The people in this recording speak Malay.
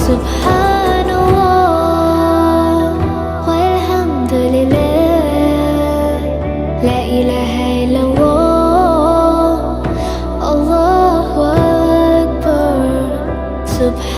سبحان الله والحمد لله لا إله إلا الله الله أكبر سبحان